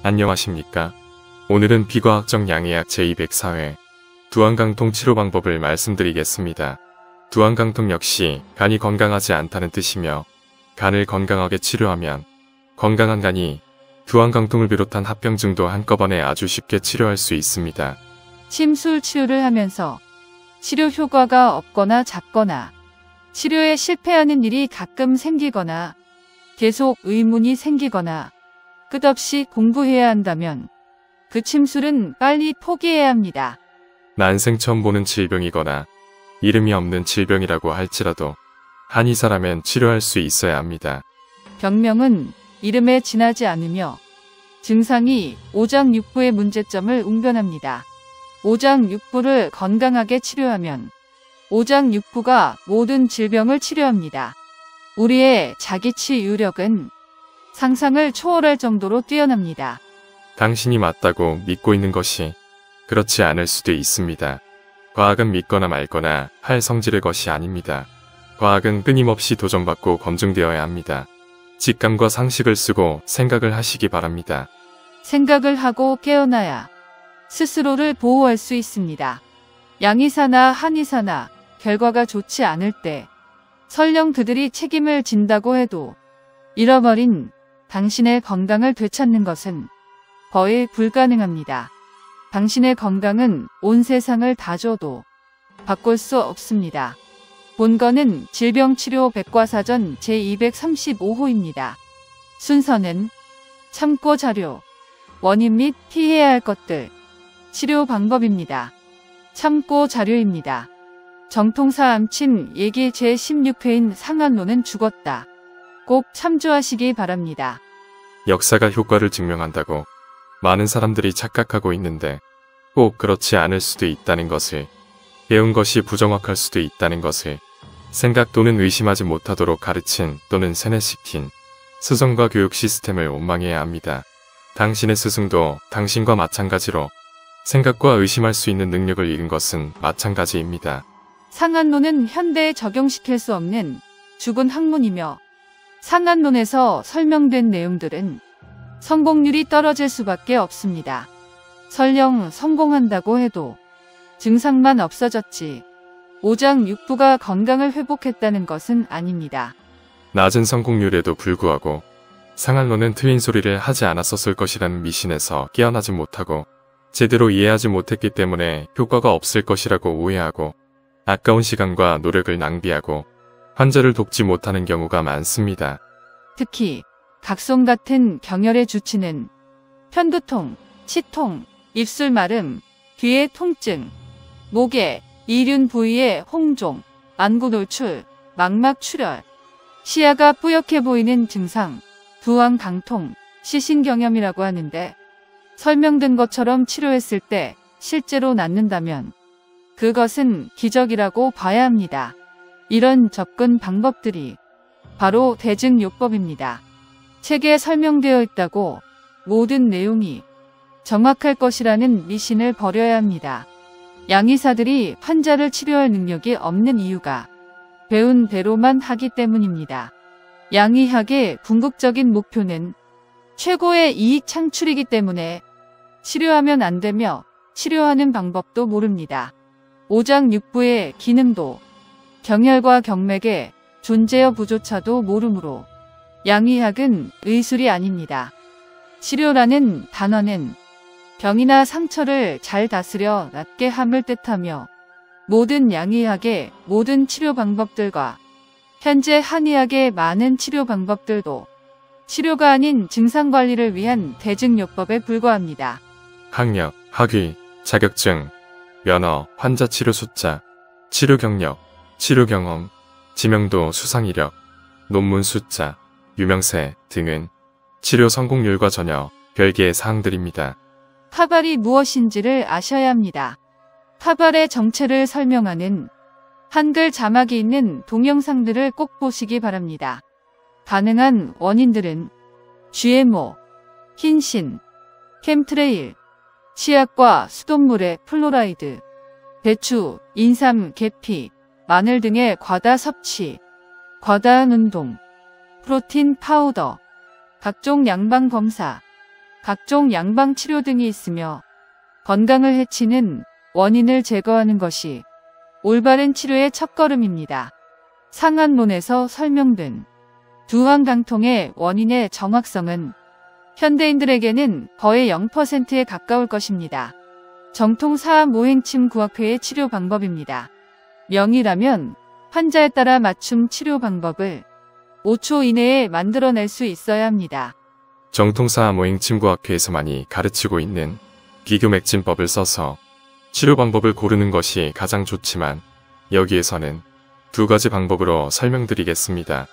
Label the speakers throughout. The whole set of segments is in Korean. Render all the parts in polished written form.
Speaker 1: 안녕하십니까? 오늘은 비과학적 양의학 제204회 두안강통 치료 방법을 말씀드리겠습니다. 두안강통 역시 간이 건강하지 않다는 뜻이며 간을 건강하게 치료하면 건강한 간이 두안강통을 비롯한 합병증도 한꺼번에 아주 쉽게 치료할 수 있습니다.
Speaker 2: 침술 치료를 하면서 치료 효과가 없거나 작거나 치료에 실패하는 일이 가끔 생기거나 계속 의문이 생기거나 끝없이 공부해야 한다면 그 침술은 빨리 포기해야 합니다.
Speaker 1: 난생 처음 보는 질병이거나 이름이 없는 질병이라고 할지라도 한의사라면 치료할 수 있어야 합니다.
Speaker 2: 병명은 이름에 지나지 않으며 증상이 오장육부의 문제점을 웅변합니다. 오장육부를 건강하게 치료하면 오장육부가 모든 질병을 치료합니다. 우리의 자기치 유력은 상상을 초월할 정도로 뛰어납니다.
Speaker 1: 당신이 맞다고 믿고 있는 것이 그렇지 않을 수도 있습니다. 과학은 믿거나 말거나 할 성질의 것이 아닙니다. 과학은 끊임없이 도전받고 검증되어야 합니다. 직감과 상식을 쓰고 생각을 하시기 바랍니다.
Speaker 2: 생각을 하고 깨어나야 스스로를 보호할 수 있습니다. 양의사나 한의사나 결과가 좋지 않을 때 설령 그들이 책임을 진다고 해도 잃어버린 당신의 건강을 되찾는 것은 거의 불가능합니다. 당신의 건강은 온 세상을 다 줘도 바꿀 수 없습니다. 본건은 질병치료 백과사전 제235호입니다. 순서는 참고 자료, 원인 및 피해야 할 것들, 치료 방법입니다. 참고 자료입니다. 정통사 암침 얘기 제16회인 상한론은 죽었다. 꼭 참조하시기 바랍니다.
Speaker 1: 역사가 효과를 증명한다고 많은 사람들이 착각하고 있는데 꼭 그렇지 않을 수도 있다는 것을, 배운 것이 부정확할 수도 있다는 것을 생각 또는 의심하지 못하도록 가르친 또는 세뇌시킨 스승과 교육 시스템을 원망해야 합니다. 당신의 스승도 당신과 마찬가지로 생각과 의심할 수 있는 능력을 잃은 것은 마찬가지입니다.
Speaker 2: 상한론은 현대에 적용시킬 수 없는 죽은 학문이며 상한론에서 설명된 내용들은 성공률이 떨어질 수밖에 없습니다. 설령 성공한다고 해도 증상만 없어졌지 오장육부가 건강을 회복했다는 것은 아닙니다.
Speaker 1: 낮은 성공률에도 불구하고 상한론은 트윈 소리를 하지 않았었을 것이라는 미신에서 깨어나지 못하고 제대로 이해하지 못했기 때문에 효과가 없을 것이라고 오해하고 아까운 시간과 노력을 낭비하고 환자를 돕지 못하는 경우가 많습니다.
Speaker 2: 특히 각성 같은 경혈의 주치는 편두통, 치통, 입술 마름, 귀의 통증, 목에 이륜 부위의 홍종, 안구 돌출, 망막 출혈, 시야가 뿌옇게 보이는 증상, 두안강통, 시신경염이라고 하는데 설명된 것처럼 치료했을 때 실제로 낫는다면 그것은 기적이라고 봐야 합니다. 이런 접근 방법들이 바로 대증요법입니다. 책에 설명되어 있다고 모든 내용이 정확할 것이라는 미신을 버려야 합니다. 양의사들이 환자를 치료할 능력이 없는 이유가 배운 대로만 하기 때문입니다. 양의학의 궁극적인 목표는 최고의 이익 창출이기 때문에 치료하면 안 되며 치료하는 방법도 모릅니다. 오장육부의 기능도 경혈과 경맥의 존재 여부조차도 모르므로 양의학은 의술이 아닙니다. 치료라는 단어는 병이나 상처를 잘 다스려 낫게 함을 뜻하며 모든 양의학의 모든 치료 방법들과 현재 한의학의 많은 치료 방법들도 치료가 아닌 증상관리를 위한 대증요법에 불과합니다.
Speaker 1: 학력, 학위, 자격증, 면허, 환자 치료 숫자, 치료 경력, 치료 경험, 지명도, 수상 이력, 논문 숫자, 유명세 등은 치료 성공률과 전혀 별개의 사항들입니다.
Speaker 2: 타발이 무엇인지를 아셔야 합니다. 타발의 정체를 설명하는 한글 자막이 있는 동영상들을 꼭 보시기 바랍니다. 가능한 원인들은 GMO, 흰신, 캠트레일, 치약과 수돗물의 플로라이드, 배추, 인삼, 계피, 마늘 등의 과다 섭취, 과다한 운동, 프로틴 파우더, 각종 양방 검사, 각종 양방 치료 등이 있으며 건강을 해치는 원인을 제거하는 것이 올바른 치료의 첫걸음입니다. 상한론에서 설명된 두황강통의 원인의 정확성은 현대인들에게는 거의 0%에 가까울 것입니다. 정통사암오행침구학회의 치료 방법입니다. 명의라면 환자에 따라 맞춤 치료 방법을 5초 이내에 만들어낼 수 있어야 합니다.
Speaker 1: 정통사암오행침구학회에서만이 가르치고 있는 비교맥진법을 써서 치료 방법을 고르는 것이 가장 좋지만 여기에서는 두 가지 방법으로 설명드리겠습니다.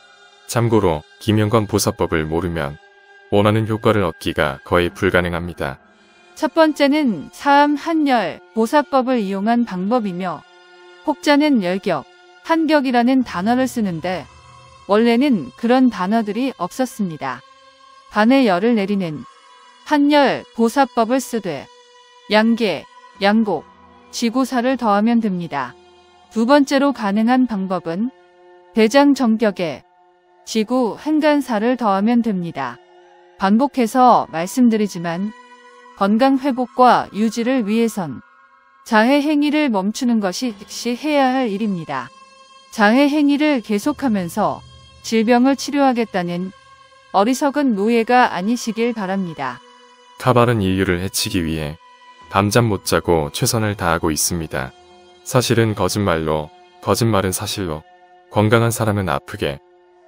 Speaker 1: 참고로 김영관 보사법을 모르면 원하는 효과를 얻기가 거의 불가능합니다.
Speaker 2: 첫 번째는 사암 한열 보사법을 이용한 방법이며 혹자는 열격, 한격이라는 단어를 쓰는데 원래는 그런 단어들이 없었습니다. 간에 열을 내리는 한열 보사법을 쓰되 양계, 양곡, 지구사를 더하면 됩니다. 두 번째로 가능한 방법은 대장 정격에 지구 행간사를 더하면 됩니다. 반복해서 말씀드리지만 건강 회복과 유지를 위해선 자해 행위를 멈추는 것이 즉시 해야 할 일입니다. 자해 행위를 계속하면서 질병을 치료하겠다는 어리석은 노예가 아니시길 바랍니다.
Speaker 1: 카발은 인류를 해치기 위해 밤잠 못 자고 최선을 다하고 있습니다. 사실은 거짓말로, 거짓말은 사실로, 건강한 사람은 아프게,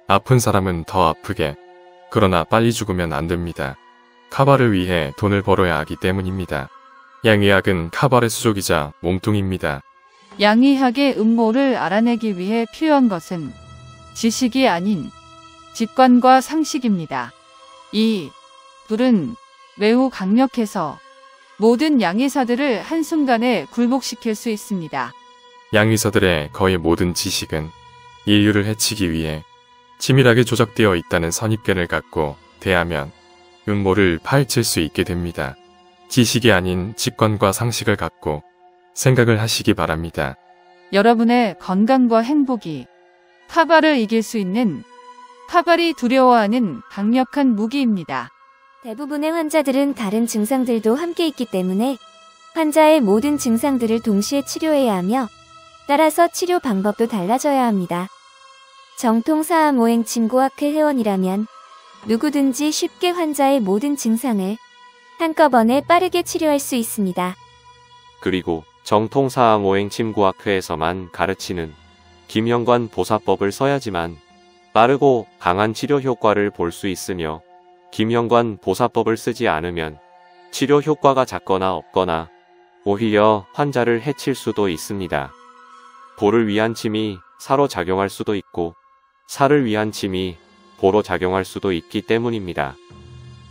Speaker 1: 아픈 사람은 더 아프게, 그러나 빨리 죽으면 안 됩니다. 카발을 위해 돈을 벌어야 하기 때문입니다. 양의학은 카발의 수족이자 몸뚱입니다.
Speaker 2: 양의학의 음모를 알아내기 위해 필요한 것은 지식이 아닌 직관과 상식입니다. 이 둘은 매우 강력해서 모든 양의사들을 한순간에 굴복시킬 수 있습니다.
Speaker 1: 양의사들의 거의 모든 지식은 인류를 해치기 위해 치밀하게 조작되어 있다는 선입견을 갖고 대하면 음모를 파헤칠 수 있게 됩니다. 지식이 아닌 직관과 상식을 갖고 생각을 하시기 바랍니다.
Speaker 2: 여러분의 건강과 행복이 카발을 이길 수 있는 카발이 두려워하는 강력한 무기입니다.
Speaker 3: 대부분의 환자들은 다른 증상들도 함께 있기 때문에 환자의 모든 증상들을 동시에 치료해야 하며 따라서 치료 방법도 달라져야 합니다. 정통사암오행침구학회 회원이라면 누구든지 쉽게 환자의 모든 증상을 한꺼번에 빠르게 치료할 수 있습니다.
Speaker 4: 그리고 정통사암오행침구학회에서만 가르치는 김영관 보사법을 써야지만 빠르고 강한 치료 효과를 볼 수 있으며 김영관 보사법을 쓰지 않으면 치료 효과가 작거나 없거나 오히려 환자를 해칠 수도 있습니다. 보를 위한 침이 사로 작용할 수도 있고 사를 위한 침이 보로 작용할 수도 있기 때문입니다.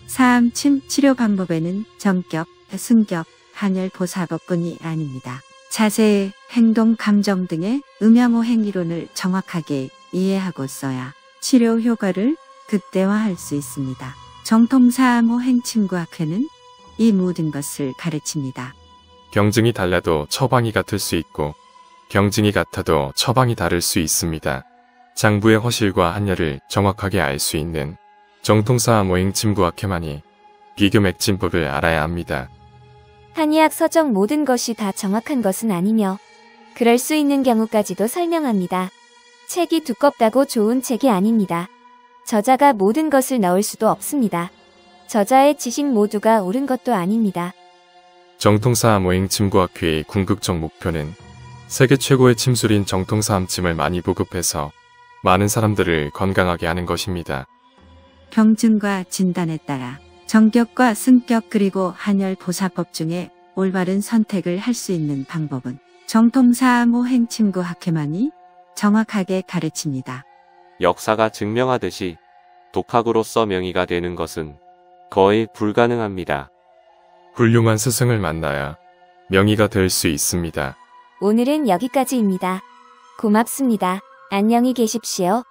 Speaker 5: 사암침 치료 방법에는 정격, 승격, 한열 보사법뿐이 아닙니다. 자세, 행동, 감정 등의 음양오 행위론을 정확하게 이해하고 써야 치료 효과를 극대화할 수 있습니다. 정통사암오행침구학회는 이 모든 것을 가르칩니다.
Speaker 1: 경증이 달라도 처방이 같을 수 있고 경증이 같아도 처방이 다를 수 있습니다. 장부의 허실과 한열을 정확하게 알 수 있는 정통사암오행침구학회만이 비교맥진법을 알아야 합니다.
Speaker 3: 한의학 서적 모든 것이 다 정확한 것은 아니며 그럴 수 있는 경우까지도 설명합니다. 책이 두껍다고 좋은 책이 아닙니다. 저자가 모든 것을 넣을 수도 없습니다. 저자의 지식 모두가 옳은 것도 아닙니다.
Speaker 1: 정통사암오행침구학회의 궁극적 목표는 세계 최고의 침술인 정통사암침을 많이 보급해서 많은 사람들을 건강하게 하는 것입니다.
Speaker 5: 경증과 진단에 따라 정격과 승격 그리고 한열 보사법 중에 올바른 선택을 할 수 있는 방법은 정통사암오행침구학회만이 정확하게 가르칩니다.
Speaker 4: 역사가 증명하듯이 독학으로서 명의가 되는 것은 거의 불가능합니다.
Speaker 1: 훌륭한 스승을 만나야 명의가 될 수 있습니다.
Speaker 3: 오늘은 여기까지입니다. 고맙습니다. 안녕히 계십시오.